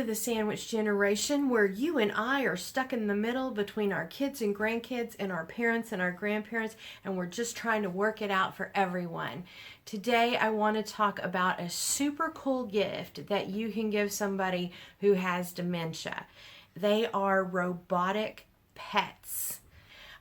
to the sandwich generation where you and I are stuck in the middle between our kids and grandkids and our parents and our grandparents, and we're just trying to work it out for everyone. Today, I want to talk about a super cool gift that you can give somebody who has dementia. They are robotic pets.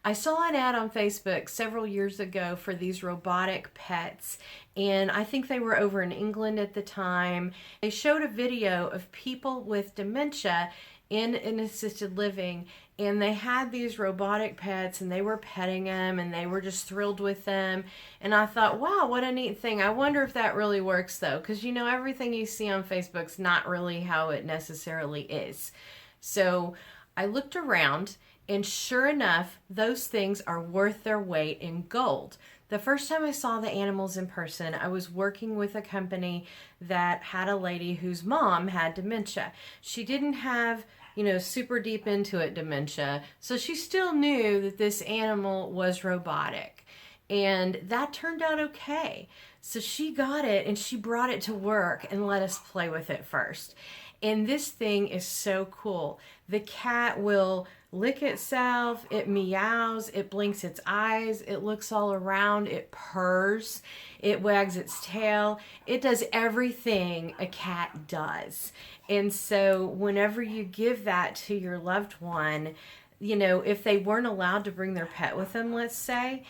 I saw an ad on Facebook several years ago for these robotic pets, and I think they were over in England at the time. They showed a video of people with dementia in an assisted living, and they had these robotic pets and they were petting them and they were just thrilled with them. And I thought, wow, what a neat thing. I wonder if that really works though, because everything you see on Facebook's not really how it necessarily is. So I looked around, and sure enough, those things are worth their weight in gold. The first time I saw the animals in person, I was working with a company that had a lady whose mom had dementia. She didn't have, super deep into it dementia, so she still knew that this animal was robotic. And that turned out okay. So she got it and she brought it to work and let us play with it first. And this thing is so cool. The cat will lick itself, it meows, it blinks its eyes, it looks all around, it purrs, it wags its tail. It does everything a cat does. And so whenever you give that to your loved one, if they weren't allowed to bring their pet with them, let's say,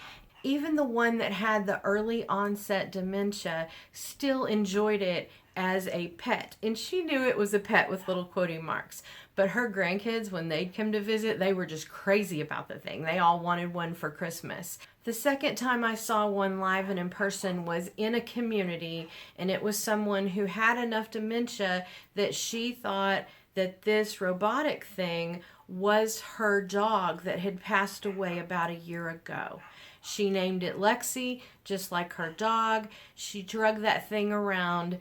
even the one that had the early onset dementia still enjoyed it as a pet. And she knew it was a pet with little quoting marks. But her grandkids, when they'd come to visit, they were just crazy about the thing. They all wanted one for Christmas. The second time I saw one live and in person was in a community, and it was someone who had enough dementia that she thought that this robotic thing was her dog that had passed away about a year ago. She named it Lexi, just like her dog. She drug that thing around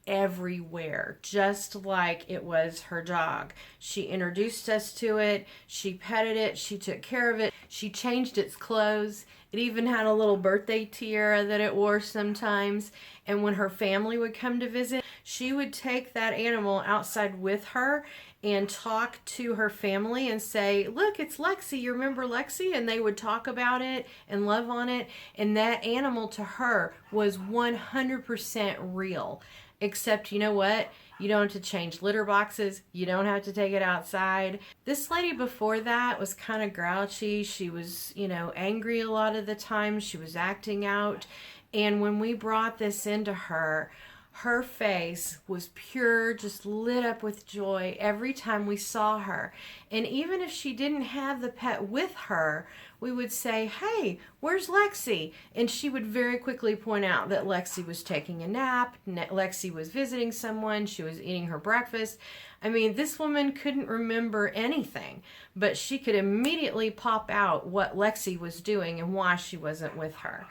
everywhere, just like it was her dog. She introduced us to it, she petted it, she took care of it, she changed its clothes. It even had a little birthday tiara that it wore sometimes. And when her family would come to visit, she would take that animal outside with her and talk to her family and say, look, it's Lexi, you remember Lexi? And they would talk about it and love on it. And that animal to her was 100% real. Except, you know what? You don't have to change litter boxes. You don't have to take it outside. This lady before that was kind of grouchy. She was, angry a lot of the time. She was acting out. And when we brought this into her, her face was pure, just lit up with joy every time we saw her. And even if she didn't have the pet with her, we would say, hey, where's Lexi? And she would very quickly point out that Lexi was taking a nap, Lexi was visiting someone, she was eating her breakfast. I mean, this woman couldn't remember anything, but she could immediately pop out what Lexi was doing and why she wasn't with her.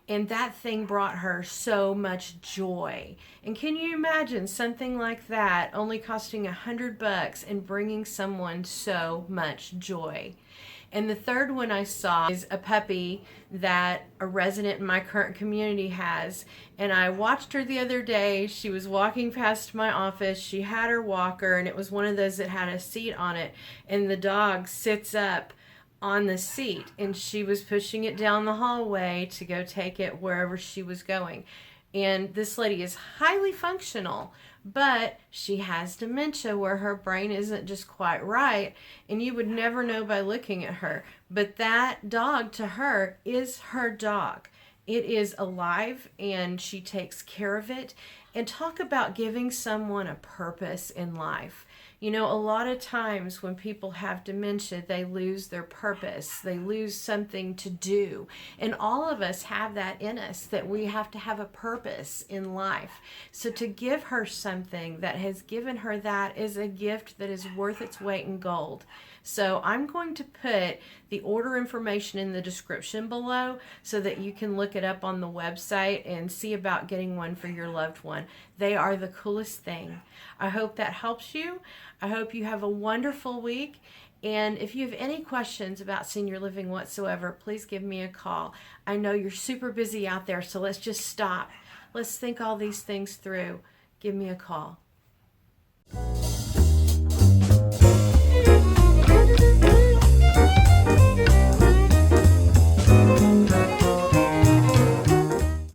And that thing brought her so much joy. And can you imagine something like that only costing $100 and bringing someone so much joy? And the third one I saw is a puppy that a resident in my current community has. And I watched her the other day. She was walking past my office. She had her walker, and it was one of those that had a seat on it. And the dog sits up on the seat, and she was pushing it down the hallway to go take it wherever she was going. And this lady is highly functional, but she has dementia where her brain isn't just quite right, and you would never know by looking at her. But that dog to her is her dog. It is alive, and she takes care of it. And talk about giving someone a purpose in life. A lot of times when people have dementia, they lose their purpose. They lose something to do. And all of us have that in us, that we have to have a purpose in life. So to give her something that has given her that is a gift that is worth its weight in gold. So I'm going to put the order information in the description below so that you can look it up on the website and see about getting one for your loved one. They are the coolest thing. I hope that helps you. I hope you have a wonderful week. And if you have any questions about senior living whatsoever, please give me a call. I know you're super busy out there, so let's just stop. Let's think all these things through. Give me a call.